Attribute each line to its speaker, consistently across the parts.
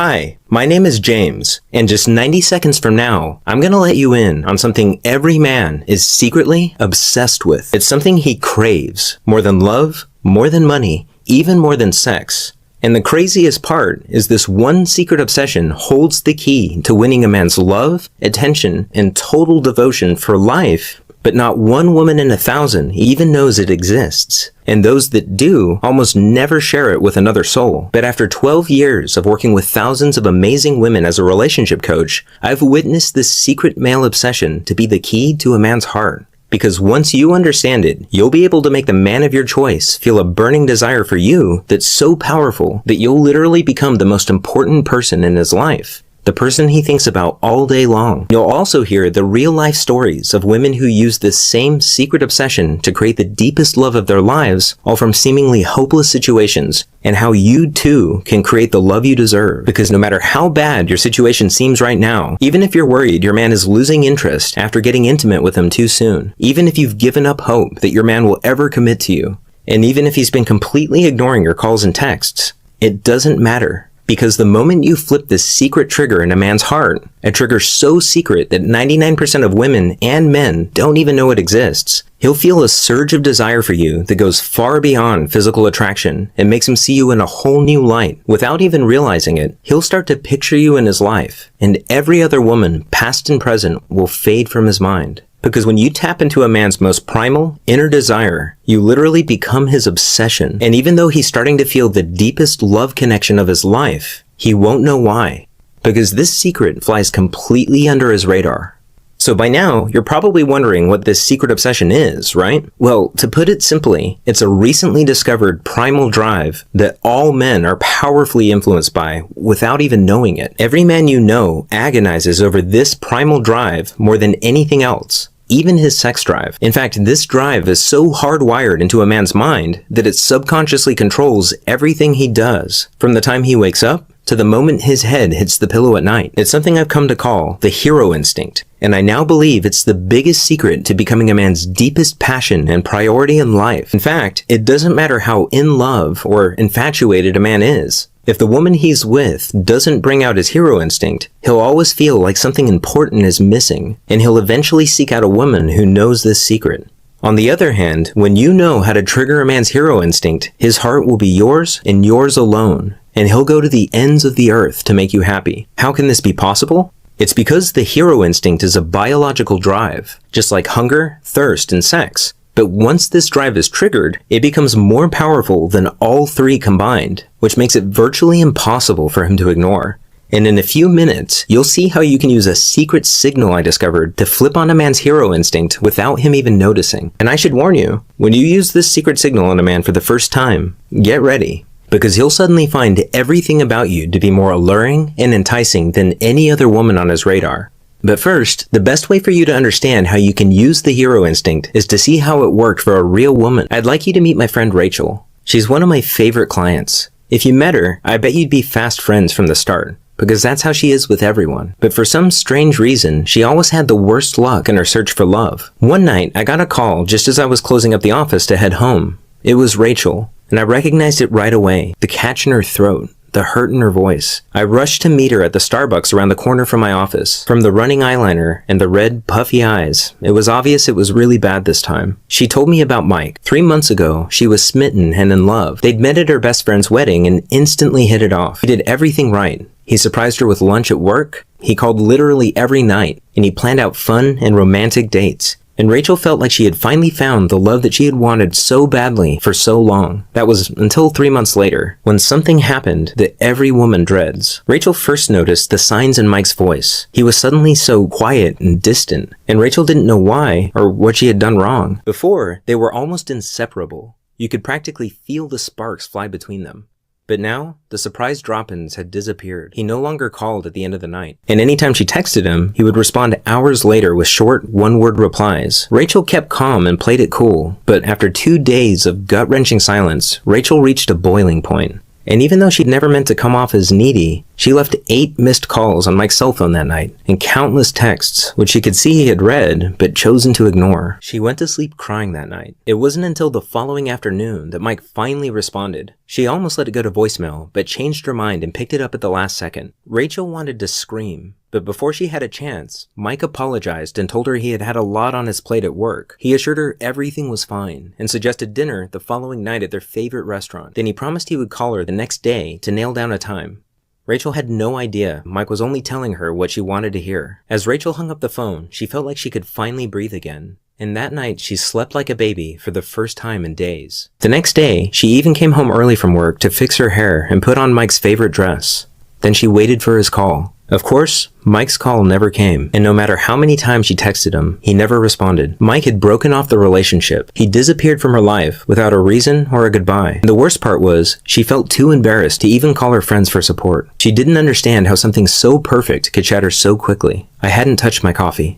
Speaker 1: Hi, my name is James, and just 90 seconds from now, I'm gonna let you in on something every man is secretly obsessed with. It's something he craves, more than love, more than money, even more than sex. And the craziest part is this one secret obsession holds the key to winning a man's love, attention, and total devotion for life. But not one woman in 1,000 even knows it exists. And those that do almost never share it with another soul. But after 12 years of working with thousands of amazing women as a relationship coach, I've witnessed this secret male obsession to be the key to a man's heart. Because once you understand it, you'll be able to make the man of your choice feel a burning desire for you that's so powerful that you'll literally become the most important person in his life. The person he thinks about all day long. You'll also hear the real-life stories of women who use this same secret obsession to create the deepest love of their lives, all from seemingly hopeless situations, and how you too can create the love you deserve. Because no matter how bad your situation seems right now, even if you're worried your man is losing interest after getting intimate with him too soon, even if you've given up hope that your man will ever commit to you, and even if he's been completely ignoring your calls and texts, it doesn't matter. Because the moment you flip this secret trigger in a man's heart, a trigger so secret that 99% of women and men don't even know it exists, he'll feel a surge of desire for you that goes far beyond physical attraction and makes him see you in a whole new light. Without even realizing it, he'll start to picture you in his life, and every other woman, past and present, will fade from his mind. Because when you tap into a man's most primal, inner desire, you literally become his obsession. And even though he's starting to feel the deepest love connection of his life, he won't know why. Because this secret flies completely under his radar. So by now, you're probably wondering what this secret obsession is, right? Well, to put it simply, it's a recently discovered primal drive that all men are powerfully influenced by without even knowing it. Every man you know agonizes over this primal drive more than anything else. Even his sex drive. In fact, this drive is so hardwired into a man's mind that it subconsciously controls everything he does, from the time he wakes up to the moment his head hits the pillow at night. It's something I've come to call the hero instinct, and I now believe it's the biggest secret to becoming a man's deepest passion and priority in life. In fact, it doesn't matter how in love or infatuated a man is. If the woman he's with doesn't bring out his hero instinct, he'll always feel like something important is missing, and he'll eventually seek out a woman who knows this secret. On the other hand, when you know how to trigger a man's hero instinct, his heart will be yours and yours alone, and he'll go to the ends of the earth to make you happy. How can this be possible? It's because the hero instinct is a biological drive, just like hunger, thirst, and sex. But once this drive is triggered, it becomes more powerful than all three combined, which makes it virtually impossible for him to ignore. And in a few minutes, you'll see how you can use a secret signal I discovered to flip on a man's hero instinct without him even noticing. And I should warn you, when you use this secret signal on a man for the first time, get ready. Because he'll suddenly find everything about you to be more alluring and enticing than any other woman on his radar. But first, the best way for you to understand how you can use the hero instinct is to see how it worked for a real woman. I'd like you to meet my friend Rachel. She's one of my favorite clients. If you met her, I bet you'd be fast friends from the start, because that's how she is with everyone. But for some strange reason, she always had the worst luck in her search for love. One night, I got a call just as I was closing up the office to head home. It was Rachel, and I recognized it right away, the catch in her throat. The hurt in her voice. I rushed to meet her at the Starbucks around the corner from my office. From the running eyeliner and the red, puffy eyes, it was obvious it was really bad this time. She told me about Mike. 3 months ago, she was smitten and in love. They'd met at her best friend's wedding and instantly hit it off. He did everything right. He surprised her with lunch at work. He called literally every night, and he planned out fun and romantic dates. And Rachel felt like she had finally found the love that she had wanted so badly for so long. That was until 3 months later, when something happened that every woman dreads. Rachel first noticed the signs in Mike's voice. He was suddenly so quiet and distant, and Rachel didn't know why or what she had done wrong. Before, they were almost inseparable. You could practically feel the sparks fly between them. But now, the surprise drop-ins had disappeared. He no longer called at the end of the night. And anytime she texted him, he would respond hours later with short, one-word replies. Rachel kept calm and played it cool. But after 2 days of gut-wrenching silence, Rachel reached a boiling point. And even though she'd never meant to come off as needy, She left 8 missed calls on Mike's cell phone that night, and countless texts, which she could see he had read, but chosen to ignore. She went to sleep crying that night. It wasn't until the following afternoon that Mike finally responded. She almost let it go to voicemail, but changed her mind and picked it up at the last second. Rachel wanted to scream, but before she had a chance, Mike apologized and told her he had had a lot on his plate at work. He assured her everything was fine, and suggested dinner the following night at their favorite restaurant. Then he promised he would call her the next day to nail down a time. Rachel had no idea Mike was only telling her what she wanted to hear. As Rachel hung up the phone, she felt like she could finally breathe again. And that night, she slept like a baby for the first time in days. The next day, she even came home early from work to fix her hair and put on Mike's favorite dress. Then she waited for his call. Of course, Mike's call never came, and no matter how many times she texted him, he never responded. Mike had broken off the relationship. He disappeared from her life without a reason or a goodbye. And the worst part was, she felt too embarrassed to even call her friends for support. She didn't understand how something so perfect could shatter so quickly. I hadn't touched my coffee.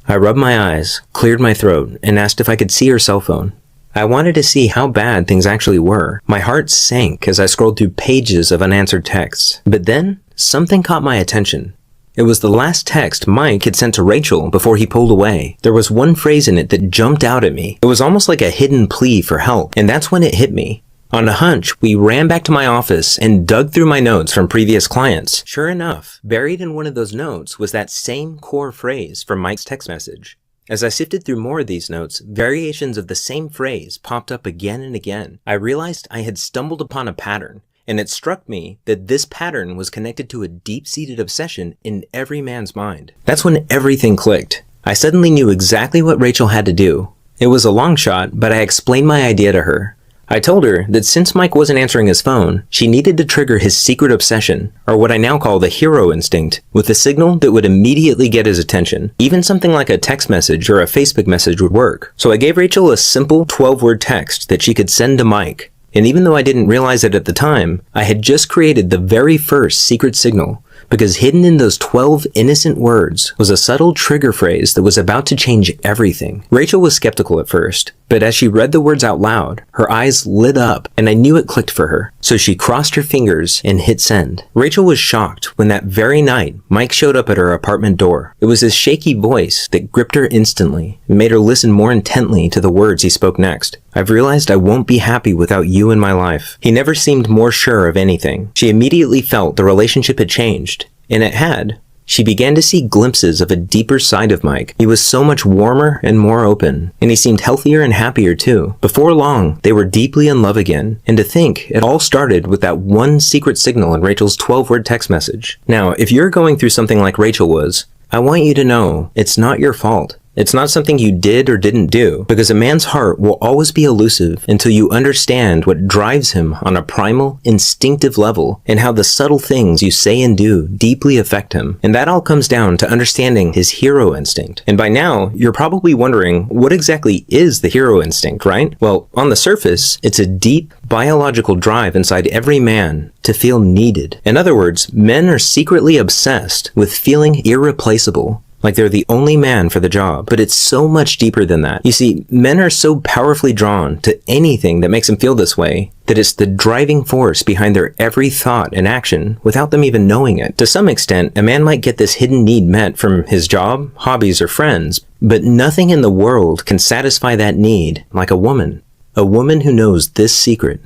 Speaker 1: I rubbed my eyes, cleared my throat, and asked if I could see her cell phone. I wanted to see how bad things actually were. My heart sank as I scrolled through pages of unanswered texts. But then, something caught my attention. It was the last text Mike had sent to Rachel before he pulled away. There was one phrase in it that jumped out at me. It was almost like a hidden plea for help, and that's when it hit me. On a hunch, we ran back to my office and dug through my notes from previous clients. Sure enough, buried in one of those notes was that same core phrase from Mike's text message. As I sifted through more of these notes, variations of the same phrase popped up again and again. I realized I had stumbled upon a pattern, and it struck me that this pattern was connected to a deep-seated obsession in every man's mind. That's when everything clicked. I suddenly knew exactly what Rachel had to do. It was a long shot, but I explained my idea to her. I told her that since Mike wasn't answering his phone, she needed to trigger his secret obsession, or what I now call the hero instinct, with a signal that would immediately get his attention. Even something like a text message or a Facebook message would work. So I gave Rachel a simple 12-word text that she could send to Mike. And even though I didn't realize it at the time, I had just created the very first secret signal, because hidden in those 12 innocent words was a subtle trigger phrase that was about to change everything. Rachel was skeptical at first, but as she read the words out loud, her eyes lit up, and I knew it clicked for her. So she crossed her fingers and hit send. Rachel was shocked when that very night, Mike showed up at her apartment door. It was his shaky voice that gripped her instantly and made her listen more intently to the words he spoke next. I've realized I won't be happy without you in my life. He never seemed more sure of anything. She immediately felt the relationship had changed, and it had. She began to see glimpses of a deeper side of Mike. He was so much warmer and more open, and he seemed healthier and happier too. Before long, they were deeply in love again, and to think it all started with that one secret signal in Rachel's 12-word text message. Now, if you're going through something like Rachel was, I want you to know it's not your fault. It's not something you did or didn't do, because a man's heart will always be elusive until you understand what drives him on a primal, instinctive level, and how the subtle things you say and do deeply affect him. And that all comes down to understanding his hero instinct. And by now, you're probably wondering, what exactly is the hero instinct, right? Well, on the surface, it's a deep, biological drive inside every man to feel needed. In other words, men are secretly obsessed with feeling irreplaceable, like they're the only man for the job. But it's so much deeper than that. You see, men are so powerfully drawn to anything that makes them feel this way that it's the driving force behind their every thought and action without them even knowing it. To some extent, a man might get this hidden need met from his job, hobbies, or friends, but nothing in the world can satisfy that need like a woman. A woman who knows this secret.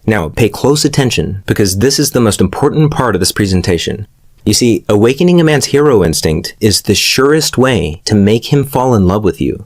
Speaker 1: Now, pay close attention, because this is the most important part of this presentation. You see, awakening a man's hero instinct is the surest way to make him fall in love with you.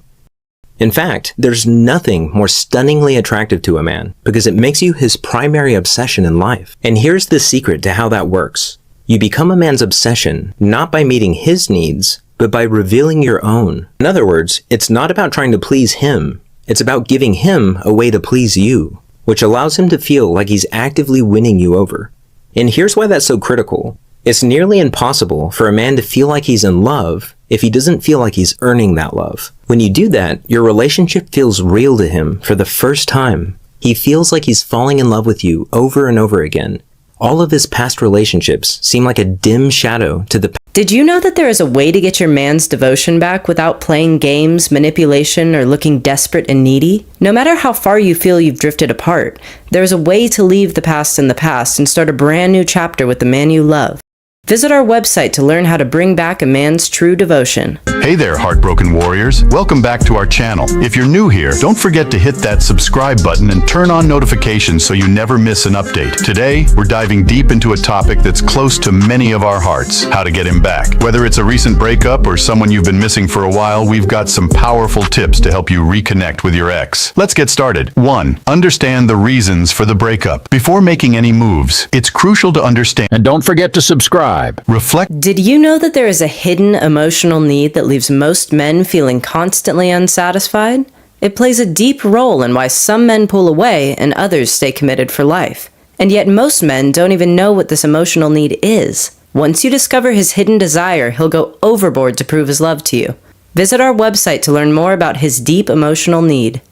Speaker 1: In fact, there's nothing more stunningly attractive to a man, because it makes you his primary obsession in life. And here's the secret to how that works. You become a man's obsession, not by meeting his needs, but by revealing your own. In other words, it's not about trying to please him. It's about giving him a way to please you, which allows him to feel like he's actively winning you over. And here's why that's so critical. It's nearly impossible for a man to feel like he's in love if he doesn't feel like he's earning that love. When you do that, your relationship feels real to him for the first time. He feels like he's falling in love with you over and over again. All of his past relationships seem like a dim shadow to the past.
Speaker 2: Did you know that there is a way to get your man's devotion back without playing games, manipulation, or looking desperate and needy? No matter how far you feel you've drifted apart, there is a way to leave the past in the past and start a brand new chapter with the man you love. Visit our website to learn how to bring back a man's true devotion.
Speaker 3: Hey there, heartbroken warriors. Welcome back to our channel. If you're new here, don't forget to hit that subscribe button and turn on notifications so you never miss an update. Today, we're diving deep into a topic that's close to many of our hearts: how to get him back. Whether it's a recent breakup or someone you've been missing for a while, we've got some powerful tips to help you reconnect with your ex. Let's get started. 1. Understand the reasons for the breakup. Before making any moves, it's crucial to understand.
Speaker 4: And don't forget to subscribe.
Speaker 3: Reflect.
Speaker 2: Did you know that there is a hidden emotional need that leaves most men feeling constantly unsatisfied? It plays a deep role in why some men pull away and others stay committed for life. And yet most men don't even know what this emotional need is. Once you discover his hidden desire, he'll go overboard to prove his love to you. Visit our website to learn more about his deep emotional need.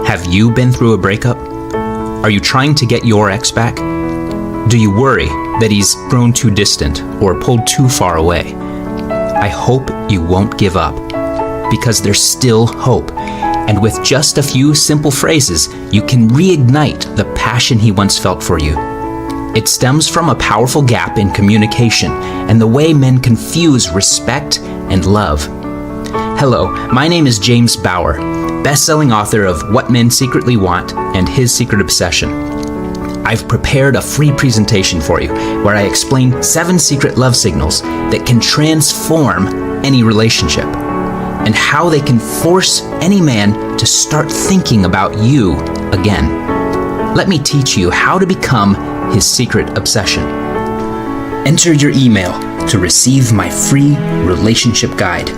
Speaker 5: Have you been through a breakup? Are you trying to get your ex back? Do you worry that he's grown too distant or pulled too far away? I hope you won't give up, because there's still hope. And with just a few simple phrases, you can reignite the passion he once felt for you. It stems from a powerful gap in communication and the way men confuse respect and love. Hello, my name is James Bauer, best-selling author of What Men Secretly Want and His Secret Obsession. I've prepared a free presentation for you where I explain 7 secret love signals that can transform any relationship and how they can force any man to start thinking about you again. Let me teach you how to become his secret obsession. Enter your email to receive my free relationship guide.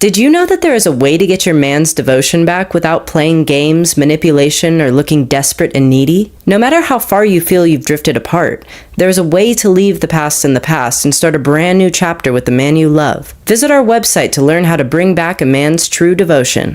Speaker 2: Did you know that there is a way to get your man's devotion back without playing games, manipulation, or looking desperate and needy? No matter how far you feel you've drifted apart, there is a way to leave the past in the past and start a brand new chapter with the man you love. Visit our website to learn how to bring back a man's true devotion.